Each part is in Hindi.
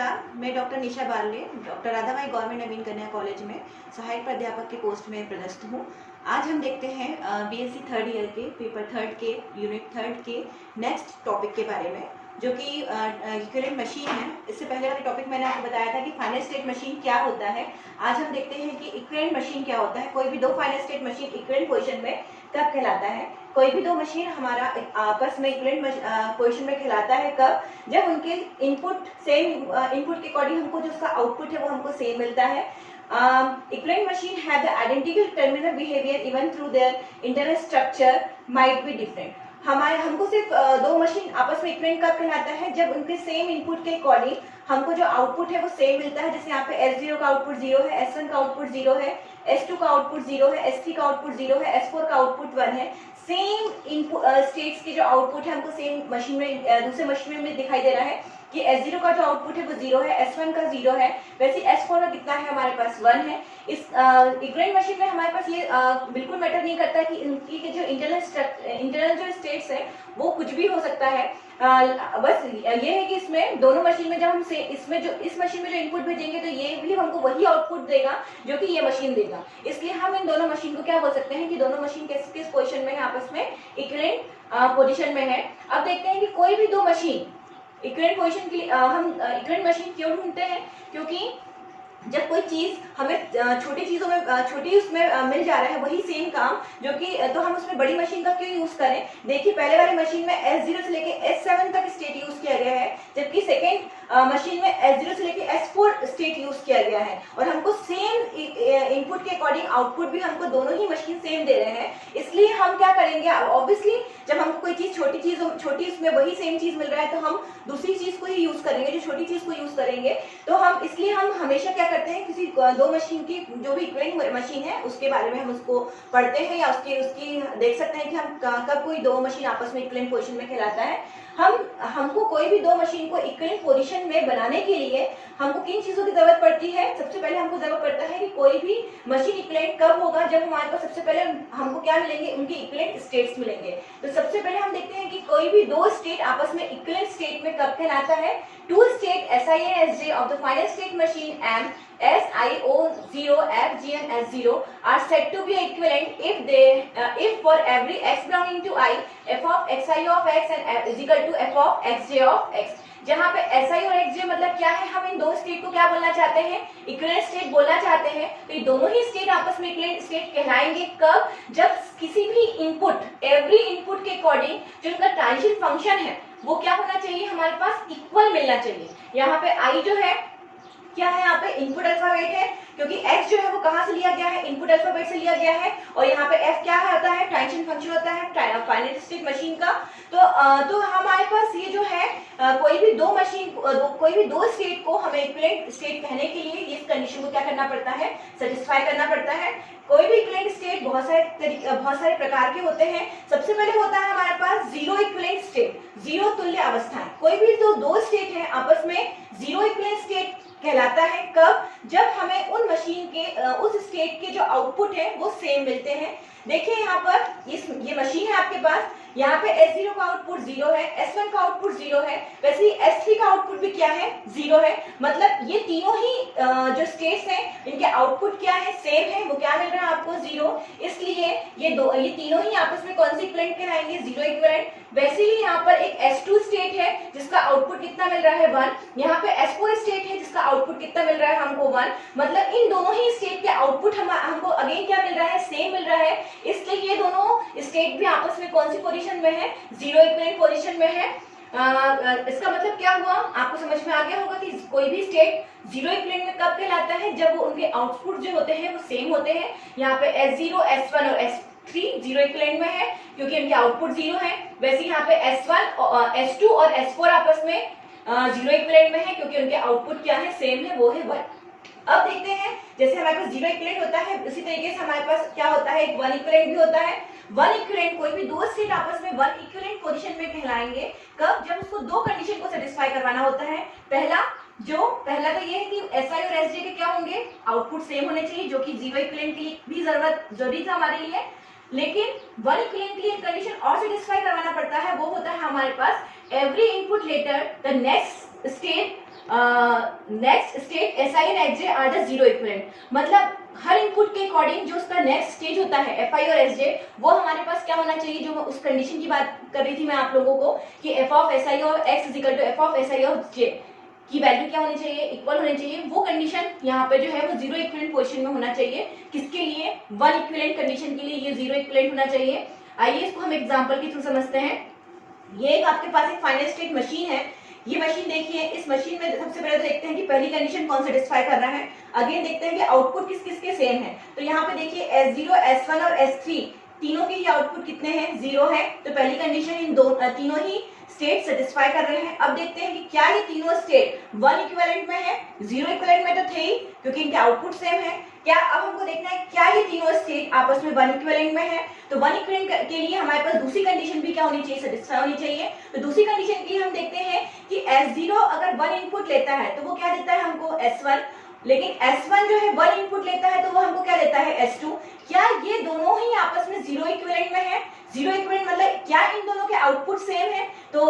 नमस्कार, मैं डॉक्टर निशा बारले, डॉक्टर राधाबाई गवर्नमेंट नवीन कन्या कॉलेज में सहायक प्राध्यापक के पोस्ट में पदस्थ हूँ। आज हम देखते हैं बीएससी थर्ड ईयर के पेपर थर्ड के यूनिट थर्ड के नेक्स्ट टॉपिक के बारे में, जो कि इक्विवेलेंट मशीन है। इससे पहले वाले टॉपिक मैंने आपको बताया था कि फाइनल स्टेट मशीन क्या होता है। आज हम देखते हैं कि इक्विवेलेंट मशीन क्या होता है। कोई भी दो final state machine equivalent position में कब कहलाता है। कोई भी दो मशीन हमारा आपस में इक्विवेलेंट पोजीशन में कहलाता है कब, जब उनके इनपुट सेम इनपुट के अकॉर्डिंग हमको जो उसका आउटपुट है वो हमको सेम मिलता है। Equivalent machine have the identical terminal behavior even through their internal structure might be different. हमको सिर्फ दो मशीन आपस में इक्विवेलेंट कब कहलाता है, जब उनके सेम इनपुट के अकॉर्डिंग हमको जो आउटपुट है वो सेम मिलता है। जैसे यहाँ पे S0 का आउटपुट 0 है, S1 का आउटपुट 0 है, S2 का आउटपुट 0 है, S3 का आउटपुट 0 है, S4 का आउटपुट 1 है। सेम इनपुट स्टेट्स के जो आउटपुट है हमको सेम मशीन में दूसरे मशीन में दिखाई दे रहा है कि S0 का जो आउटपुट है वो 0 है, S1 का 0 है, वैसे S4 का कितना है हमारे पास 1 है। इस इक्विवेलेंट मशीन में हमारे पास ये बिल्कुल मैटर नहीं करता कि इनकी के जो इंटरनल जो स्टेट्स है वो कुछ भी हो सकता है। बस ये है कि इसमें दोनों मशीन में जब हम इसमें जो इस मशीन में जो इनपुट भेजेंगे तो ये भी हमको वही आउटपुट देगा जो कि ये मशीन देगा। इसलिए हम इन दोनों मशीन को क्या बोल सकते हैं कि दोनों मशीन किस पोजीशन में है, आपस में इक्विवेलेंट पोजीशन में है। अब देखते हैं कि कोई भी दो मशीन इक्विवेलेंट पोजीशन के लिए हम इक्विवेलेंट मशीन क्यों ढूंढते हैं, क्योंकि जब कोई चीज हमें छोटी चीजों में छोटी उसमें मिल जा रहा है वही सेम काम जो कि तो हम उसमें बड़ी मशीन का क्यों यूज करें। देखिए पहले वाली मशीन में S0 से लेके S7 तक स्टेट यूज किया गया है, जबकि सेकेंड मशीन में S0 से लेके S4 स्टेट यूज किया गया है और हमको सेम इनपुट के अकॉर्डिंग आउटपुट भी हमको दोनों ही मशीन सेम दे रहे हैं। इसलिए हम क्या करेंगे, ऑब्वियसली जब हमको कोई चीज छोटी उसमें वही सेम चीज मिल रहा है तो हम दूसरी चीज को ही यूज करेंगे, जो छोटी चीज को यूज करेंगे। तो हम इसलिए हम हमेशा क्या करते हैं, किसी दो मशीन की जो भी इक्विवेलेंट मशीन है उसके बारे में हम उसको पढ़ते हैं या उसकी देख सकते हैं कि हम कब कोई दो मशीन आपस में इक्विवेलेंट पोजीशन में कहलाता है। हमको कोई भी दो मशीन को इक्विवेलेंट पोजीशन में बनाने के लिए हमको किन चीजों की जरूरत पड़ती है। सबसे पहले हमको जरूरत पड़ता है कि कोई भी मशीन इक्विवेलेंट कब होगा, जब हमारे पास सबसे पहले हमको क्या मिलेंगे, उनके इक्विवेलेंट स्टेट्स मिलेंगे। तो सबसे पहले हम देखते हैं कि कोई भी दो स्टेट आपस में इक्विवेलेंट स्टेट में कब कहलाता है। Two state SI and SJ of the final state machine M SIO0 FG and S0 are said to be equivalent if for every x belonging to I f of xi of x and is equal to f of xj of x। जहाँ पे SI और XJ मतलब क्या है, हम इन दो स्टेट को क्या बोलना चाहते हैं, इक्विवेलेंट स्टेट बोलना चाहते हैं। तो ये दोनों ही स्टेट आपस में इक्विवेलेंट स्टेट कहलाएंगे कब, जब किसी भी इनपुट एवरी इनपुट के अकॉर्डिंग जो उनका ट्रांजिशन फंक्शन है वो क्या होना चाहिए, हमारे पास इक्वल मिलना चाहिए। यहाँ पे I जो है क्या है, यहाँ पे इनपुट अल्फाबेट है, क्योंकि x जो है वो कहाँ से लिया गया है, इनपुट अल्फाबेट से लिया गया है। और यहाँ पे f क्या होता है, ट्रांजिशन फंक्शन होता है फाइनल स्टेट मशीन का। तो हमारे पास ये जो है कोई भी दो स्टेट को हमें इक्विवेलेंट स्टेट कहने के लिए इस कंडीशन को क्या करना पड़ता है, सेटिस्फाई करना पड़ता है। कोई भी इक्विवेलेंट स्टेट बहुत सारे प्रकार के होते हैं। सबसे पहले होता है हमारे पास जीरो इक्विवेलेंट स्टेट, जीरो तुल्य अवस्थाएं। कोई भी दो स्टेट है आपस में जीरो इक्विवेलेंट स्टेट कहलाता है कब, जब हमें उन मशीन के उस स्टेट के जो आउटपुट है वो सेम मिलते हैं। देखिए यहाँ पर ये मशीन है आपके पास, यहाँ पे S0 का आउटपुट 0 है, S1 का आउटपुट 0 है, वैसे ही S3 का आउटपुट भी क्या है, 0 है। मतलब ये तीनों ही जो स्टेट्स हैं इनके आउटपुट क्या है, सेम है। वो क्या मिल रहा है आपको, 0। इसलिए ये तीनों ही आपस में कौन सी इक्विवेलेंट कहलाएंगे, जीरो इक्विवेलेंट। वैसे ही यहाँ पर एक S2 स्टेट है जिसका आउटपुट कितना मिल रहा है, 1। यहाँ पे S4 स्टेट है जिसका आउटपुट कितना मिल रहा है हमको, 1। मतलब इन दोनों ही स्टेट के आउटपुट हमको अगेन क्या मिल रहा है, सेम मिल रहा है। इसलिए ये दोनों स्टेट भी आपस में कौन सी पोजीशन में है, जीरो इक्विवेलेंट पोजीशन में है। इसका मतलब क्या हुआ, आपको समझ में आ गया होगा कि कोई भी स्टेट जीरो इक्विवेलेंट में कब कहलाता है, जब वो उनके आउटपुट जो होते हैं वो सेम होते हैं। यहाँ पे S0 S1 और S3 जीरो इक्विवेलेंट में है क्योंकि उनके आउटपुट 0 है। वैसे यहाँ पे S1 S2 और S4 आपस में जीरो इक्विवेलेंट में है क्योंकि उनके आउटपुट क्या है, सेम है, वो है 1। अब देखते हैं, जैसे हमारे पास जीरो इक्विवेलेंट होता है उसी तरीके से हमारे पास क्या होता है, एक वन इक्विवेलेंट भी होता है। वन इक्विवेलेंट कोई भी दो स्टेट आपस में वन इक्विवेलेंट पोजीशन में कहलाएंगे कब, जब उसको दो कंडीशन को सेटिस्फाई करवाना होता है। पहला तो ये है कि SI और SJ के क्या होंगे, आउटपुट सेम होने चाहिए, जो कि जीरो इक्विवेलेंट के लिए भी जरूरी था हमारे लिए। लेकिन वन इक्विवेलेंट के लिए कंडीशन और सेटिस्फाई करवाना पड़ता है, वो होता है हमारे पास every input letter the next state SI and SJ are the zero equivalent. मतलब हर इनपुट के अकॉर्डिंग जो उसका नेक्स्ट स्टेज होता है FI और SJ, वो हमारे पास क्या होना चाहिए, जो उस कंडीशन की बात कर रही थी मैं आप लोगों को कि f ऑफ SI और x is equal to f of SI और j की वैल्यू क्या होनी चाहिए, इक्वल होनी चाहिए। वो कंडीशन यहाँ पे जो है वो जीरो इक्विवेलेंट पोजीशन में होना चाहिए। किसके लिए, वन इक्विवेलेंट कंडीशन के लिए ये जीरो इक्विवेलेंट होना चाहिए। आइए इसको हम एग्जांपल के थ्रू समझते हैं। ये एक आपके पास एक फाइनल स्टेट मशीन है। ये मशीन देखिए, इस मशीन में सबसे पहले तो देखते हैं कि पहली कंडीशन कौन सेटिस्फाई कर रहा है। अगेन देखते हैं कि आउटपुट किस किस के सेम है। तो यहाँ पे देखिए S0, S1 और S3 तीनों के ही आउटपुट कितने हैं, जीरो है। तो पहली कंडीशन इन तीनों ही स्टेट सेटिस्फाई कर रहे हैं। अब देखते हैं कि क्या ये तीनों स्टेट वन इक्विवेलेंट में है। जीरो इक्विवेलेंट में तो थे ही क्योंकि इनके आउटपुट सेम है। क्या अब हमको देखना है क्या ये तीनों स्टेट आपस में वन इक्विवेलेंट में है। तो वन इक्विवेलेंट के लिए हमारे पास दूसरी कंडीशन भी क्या होनी चाहिए, सेटिस्फाई होनी चाहिए। तो दूसरी कंडीशन के लिए हम देखते हैं कि S0 अगर वन इनपुट लेता है तो वो क्या देता है हमको, S1। लेकिन S1 जो है वन इनपुट लेता है तो वो हमको क्या देता है, S2। क्या ये दोनों ही आपस में जीरो इक्विवेलेंट में है। जीरो इक्विवेलेंट मतलब क्या इन दोनों के आउटपुट सेम है। तो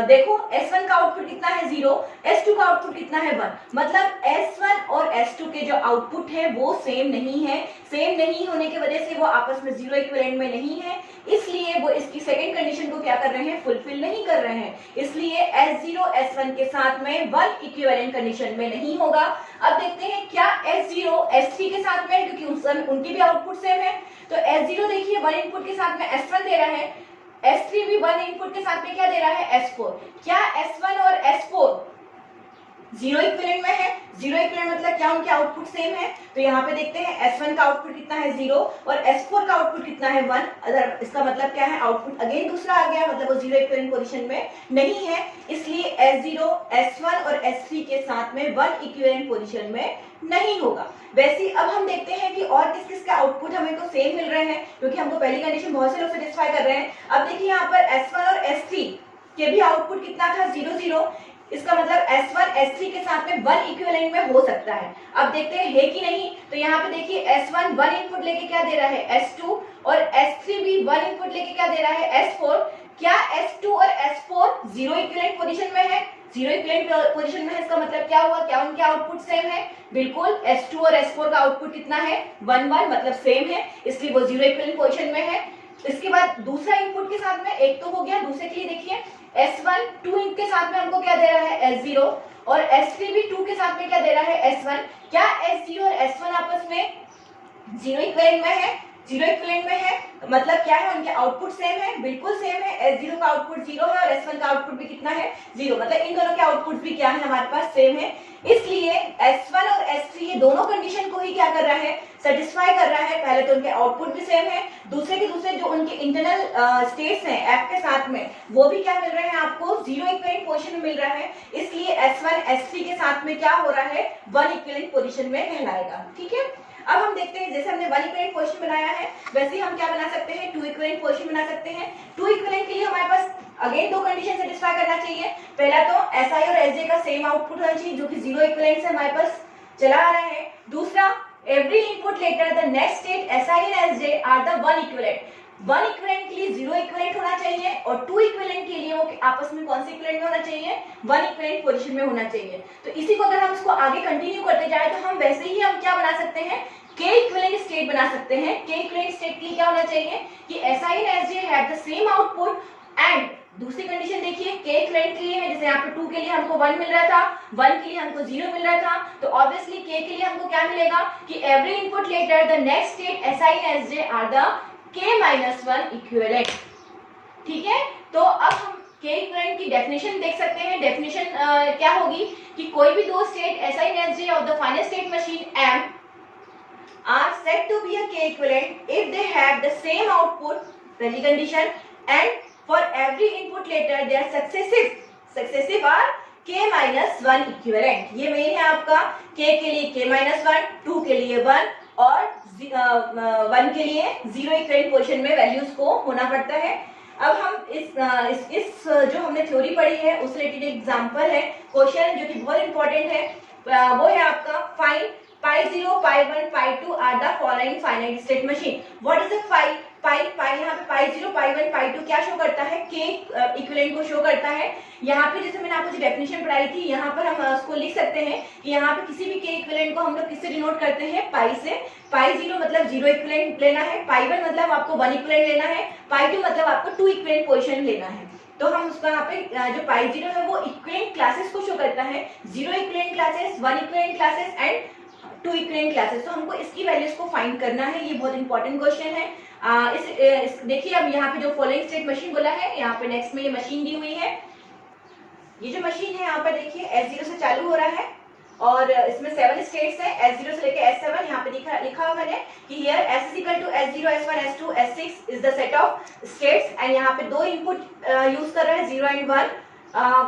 देखो S1 का आउटपुट कितना है, जीरो। S2 का आउटपुट कितना है, वन। मतलब S1 और S2 के जो आउटपुट है वो सेम नहीं है। सेम नहीं होने की वजह से वो आपस में जीरो इक्विवेलेंट में नहीं है, इसलिए वो इसकी सेकंड कंडीशन को क्या कर रहे हैं, फुलफिल नहीं कर रहे हैं। इसलिए S0 S1 के साथ में वन इक्विवेलेंट कंडीशन में नहीं होगा। अब देखते हैं क्या S0 S3 के साथ में, क्योंकि उनके भी आउटपुट सेम है। तो S0 देखिए वन इनपुट के साथ में S1 दे रहा है, S3 भी वन इनपुट के साथ में क्या दे रहा है, S4। क्या S1 और S4 जीरो इक्विवेलेंट में है। जीरो इक्विवेलेंट मतलब क्या, उनके आउटपुट सेम है। तो यहाँ पे देखते हैं S1 का आउटपुट कितना है, जीरो, और S4 का आउटपुट कितना है, वन। अगर इसका मतलब क्या है, आउटपुट अगेन दूसरा आ गया, मतलब वो जीरो इक्विवेलेंट पोजीशन में नहीं है। इसलिए S0 S1 और S3 के साथ में वन इक्विवेलेंट पोजीशन में नहीं होगा। वैसे अब हम देखते हैं कि और किस किस के आउटपुट हमें को सेम मिल रहे हैं, क्योंकि हमको पहली कंडीशन बहुत से लोग सेटिस्फाई कर रहे हैं। अब देखिए यहाँ पर S1 और S3 के भी आउटपुट कितना था, जीरो जीरो। इसका मतलब S1 S3 के साथ में वन इक्विवेलेंट में हो सकता है। अब देखते हैं है कि नहीं। तो यहाँ पे देखिए S1 वन इनपुट लेके क्या दे रहा है, S2, और S3 भी वन इनपुट लेके क्या दे रहा है, S4। क्या S2 और S4 जीरो इक्विवेलेंट पोजीशन में है, जीरो इक्विवेलेंट पोजीशन में है। इसका मतलब क्या हुआ, क्या उनके आउटपुट सेम है, बिल्कुल। S2 और S4 का आउटपुट कितना है, वन वन, मतलब सेम है, इसलिए वो जीरो इक्विवेलेंट पोजीशन में है। इसके बाद दूसरा इनपुट के साथ में एक तो हो गया, दूसरे के लिए देखिए S1 टू के साथ में हमको क्या दे रहा है, S0, और S3 भी 2 के साथ में क्या दे रहा है, S1। क्या S0 और S1 आपस में जीरो इक्विवेलेंट में है, जीरो इक्विवेलेंट में है। मतलब क्या है, उनके आउटपुट सेम है, बिल्कुल सेम है। S0 का आउटपुट जीरो है और S1 का आउटपुट भी कितना है, जीरो। मतलब इन दोनों के आउटपुट भी क्या है, हमारे पास सेम है। इसलिए S1 और S3 ये दोनों कंडीशन को ही क्या कर रहा है, सेटिस्फाई कर रहा है। पहले तो उनके आउटपुट भी सेम है, दूसरे के दूसरे जो उनके इंटरनल स्टेट्स हैं F के साथ में, वो भी क्या मिल रहे हैं आपको, जीरो इक्विवेलेंट पोजीशन में मिल रहा है। इसलिए S1 S3 के साथ में क्या हो रहा है, वन इक्विवेलेंट पोजीशन में कहलाएगा। ठीक है। अब हम देखते हैं, जैसे हमने वन इक्विवेलेंट पोजीशन बनाया है, वैसे ही हम क्या बना सकते हैं, टू इक्विवेलेंट पोजीशन बना सकते हैं। टू इक्विवेलेंट के लिए हमारे पास अगेन दो कंडीशन सेटिस्फाई करना चाहिए। पहला तो SI और SJ का सेम आउटपुट होना चाहिए, जो कि जीरो इक्विवेलेंट से हमारे पास चला आ रहा है। दूसरा, every input letter the next state SI and SJ are the one equivalent. One equivalent के लिए जीरो इक्विवेलेंट होना चाहिए, और टू इक्विवेलेंट के लिए वो आपस में कौन से इक्विवेलेंट में होना चाहिए, वन इक्विवेलेंट पोजीशन में होना चाहिए। तो इसी को अगर हम इसको आगे कंटिन्यू करते जाए तो हम वैसे ही हम क्या बना सकते हैं, के इक्विवेलेंट स्टेट बना सकते हैं। के इक्विवेलेंट स्टेट के लिए क्या होना चाहिए कि SI and SJ have the same output, and दूसरी कंडीशन देखिए के इक्विवेलेंट के लिए है, जैसे यहाँ पे 2 के लिए हमको 1 मिल रहा था, 1 के लिए हमको 0 मिल रहा था, तो ऑब्वियसली के लिए हमको क्या मिलेगा कि every input letter the next state SI and SJ are the K-1 equivalent. ठीक है। तो अब हम के इक्विवेलेंट की डेफिनेशन देख सकते हैं। डेफिनेशन क्या होगी कि कोई भी दो state SI and SJ of the final state machine M are said to be a K equivalent if they have the same output, पहली condition, and for every input later they are successive are K-1 equivalent। ये मेन है आपका, K के लिए K-1, 2 के लिए 1 और 1 के लिए जीरो इक्विवेलेंट पोजीशन में वैल्यूज को होना पड़ता है। अब हम इस जो हमने थ्योरी पढ़ी है उस रिलेटेड एग्जांपल है, क्वेश्चन जो कि बहुत इंपॉर्टेंट है, वो है आपका find pi 0, pi 1, pi 2 are the following finite state machine. What is a phi? पाई यहाँ पे पाई 0 पाई 1 पाई 2 क्या शो करता है, के इक्विवेलेंट को शो करता है। यहाँ पे जैसे मैंने आपको जो डेफिनेशन पढ़ाई थी, यहाँ पर हम उसको लिख सकते हैं कि यहाँ पे किसी भी के इक्विवेलेंट को हम लोग किससे डिनोट करते हैं, पाई से। पाई 0 मतलब 0 इक्विवेलेंट लेना है, पाई 1 मतलब आपको 1 इक्विवेलेंट लेना है, पाई 2 मतलब आपको 2 इक्विवेलेंट पोजीशन लेना है। तो हम उसका यहाँ पे जो पाई 0 है वो इक्विवेलेंट क्लासेस को शो करता है, 0 equivalent classes, 1 equivalent classes and 2 equivalent classes. तो हमको इसकी वैल्यूज को फाइंड करना है, ये बहुत इंपॉर्टेंट क्वेश्चन है। देखिए अब यहाँ पे जो फॉलोइंग स्टेट मशीन बोला है, यहाँ पे नेक्स्ट में ये मशीन दी हुई है। ये जो मशीन है यहाँ पर देखिए S0 से चालू हो रहा है और इसमें 7 स्टेट्स है, S0 से लेके S7। यहाँ पे लिखा हुआ मैंने कि here S is equal to S0, S1, S2, S6 is the set of states and यहाँ पे 2 इनपुट यूज कर रहे हैं 0 एंड 1।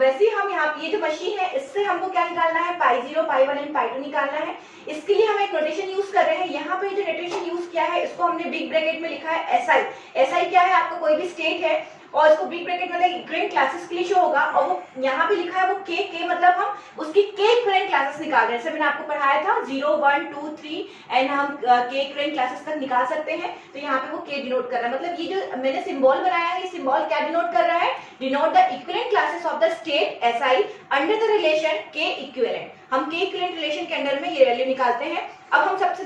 वैसे ही हम यहाँ पे ये जो मशीन है इससे हमको क्या निकालना है, पाई 0 पाई 1 एंड पाई 2 निकालना है। इसके लिए हम एक नोटेशन यूज कर रहे हैं। यहाँ पे जो नोटेशन यूज किया है इसको हमने बिग ब्रैकेट में लिखा है SI। SI क्या है, आपका कोई भी स्टेट है और इसको बिग ब्रैकेट मतलब इक्विवेलेंट क्लासेस के लिए शो होगा और वो यहाँ पे लिखा है वो के मतलब हम उसकी के इक्विवेलेंट क्लासेस निकाल रहे हैं। जैसे मैंने आपको पढ़ाया था 0 1 2 3 एंड हम के इक्विवेलेंट क्लासेस तक निकाल सकते हैं। तो यहाँ पे वो के डिनोट कर रहा है, मतलब ये जो मैंने सिंबल बनाया है ये सिंबल क्या डिनोट कर रहा है, denote the equivalent classes of the state SI under the relation के इक्विवेलेंट। हम के इक्विवेलेंट रिलेशन के अंडर में ये वैल्यू निकालते हैं। अब हम सबसे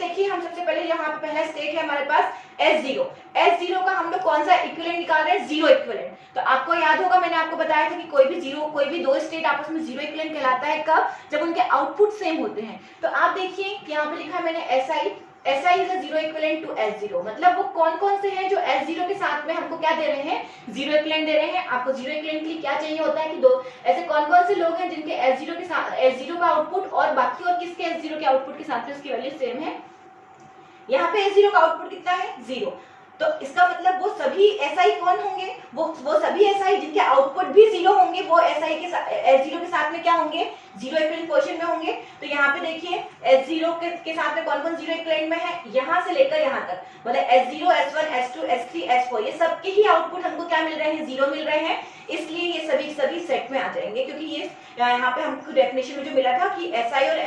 पहले यहाँ पे पहला स्टेट है हमारे पास S0। S0 का हम लोग कौन सा इक्विवेलेंट निकाल रहे हैं, 0 इक्विवेलेंट। तो आपको याद होगा मैंने आपको बताया था कि कोई भी दो स्टेट आपस में 0 इक्विवेलेंट कहलाता है कब, जब उनके आउटपुट सेम होते हैं। तो आप देखिए कि यहाँ पे लिखा है मैंने SI is a 0 equivalent to S0, मतलब वो कौन से हैं जो S0 के साथ में हमको क्या दे रहे हैं, 0 इक्विवेलेंट दे रहे हैं। आपको 0 इक्विवेलेंट के लिए क्या चाहिए होता है कि दो ऐसे कौन से लोग हैं जिनके S0 के साथ S0 का आउटपुट और बाकी और किसके S0 के आउटपुट के साथ में उसकी वैल्यू सेम है। यहाँ पे S0 का आउटपुट कितना है, 0। तो इसका मतलब वो सभी SI कौन होंगे, वो सभी SI जिनके आउटपुट भी 0 होंगे वो SI के साथ S0 के साथ में क्या होंगे, 0 इक्विवेलेंट पोजीशन में होंगे। तो यहाँ पे देखिए S0 के साथ में कौन 0 इक्विवेलेंट में है, यहाँ से लेकर यहाँ तक, मतलब S0 S1 S2 S3 S4 ये सबके ही आउटपुट हमको क्या मिल रहे हैं, 0 मिल रहे हैं। इसलिए ये सभी सेट में आ जाएंगे, क्योंकि ये यहाँ पे हमको डेफिनेशन में जो मिला था कि SI और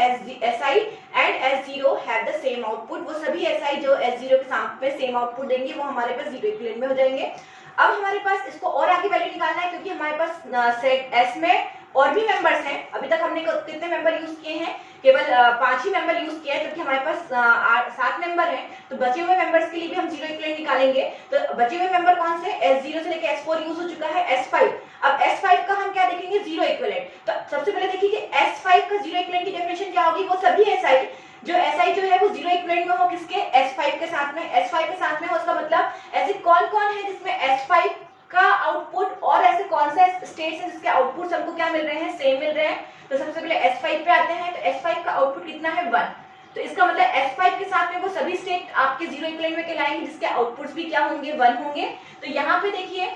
SI and S0 have the same output, वो सभी SI जो S0 के साथ में सेम आउटपुट देंगे वो हमारे पास 0 इक्विवेलेंट में हो जाएंगे। अब हमारे पास इसको और आगे वैल्यू निकालना है, क्योंकि हमारे पास सेट S में और भी मेंबर्स हैं। अभी तक हमने कितने मेंबर यूज किए हैं, केवल 5 ही मेंबर यूज किया है, जबकि हमारे पास 7 मेंबर हैं। तो बचे हुए मेंबर्स के लिए भी हम 0 इक्विवेलेंट निकालेंगे। तो बचे हुए मेंबर कौन से, S0 से लेकर S4 यूज हो चुका है, S5। अब S5 का हम क्या देखेंगे, 0 इक्विवेलेंट। तो सबसे पहले देखिए कि S5 का 0 इक्विवेलेंट की डेफिनेशन क्या होगी, वो सभी SI जो है वो 0 इक्विवेलेंट में हो किसके, S5 के साथ में। S5 के साथ में हो, उसका मतलब ऐसे कौन है जिसमें S5 का आउटपुट और ऐसे कौन सा स्टेट्स है जिसके आउटपुट हमको क्या मिल रहे हैं, सेम मिल रहे हैं। तो सबसे पहले S5 पे आते हैं। तो S5 का आउटपुट कितना है, 1। तो इसका मतलब S5 के साथ में वो सभी स्टेट आपके 0 इक्विवेलेंट में कहलाएंगे जिसके आउटपुट्स भी क्या होंगे, 1 होंगे। तो यहाँ पे देखिए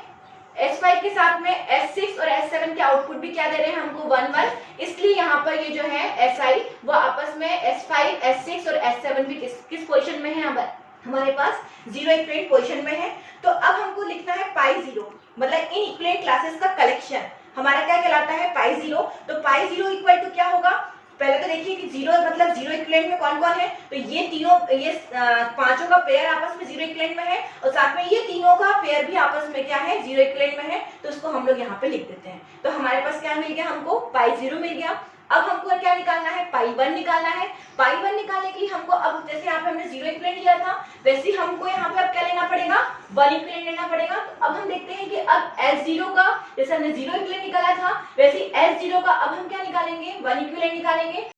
S5 के साथ में S6 और S7 के आउटपुट भी क्या दे रहे हैं हमको, 1 1। इसलिए यहाँ पर ये जो है SI वो आपस में S5 S6 और S7 भी किस पोजीशन में है, हमारे पास 0 इक्विवेलेंट पोजीशन में है। तो अब हमको लिखना है पाई 0, मतलब इन इक्विवेलेंट क्लासेस का कलेक्शन हमारा क्या कहलाता है, पाई 0। तो पाई 0 इक्वल टू क्या होगा, पहले तो देखिए कि 0 मतलब 0 इक्विवेलेंट में कौन है, तो ये तीनों, ये पांचों का पेयर आपस में 0 इक्विवेलेंट में है और साथ में ये तीनों का पेयर भी आपस में क्या है, 0 इक्विवेलेंट में है। तो उसको हम लोग यहाँ पे लिख देते हैं। तो हमारे पास क्या मिल गया, हमको पाई 0 मिल गया। अब हमको क्या निकालना है, पाई 1 निकालना है। पाई 1 निकालने के लिए हमको अब जैसे यहाँ पे हमने 0 इक्विवेलेंट लिया था, वैसे ही हमको यहाँ पे अब क्या लेना पड़ेगा, 1 इक्विवेलेंट लेना पड़ेगा। तो अब हम देखते हैं कि अब S0 का, जैसे हमने 0 इक्विवेलेंट निकाला था वैसे S0 का अब हम क्या निकालेंगे, 1 इक्विवेलेंट निकालेंगे।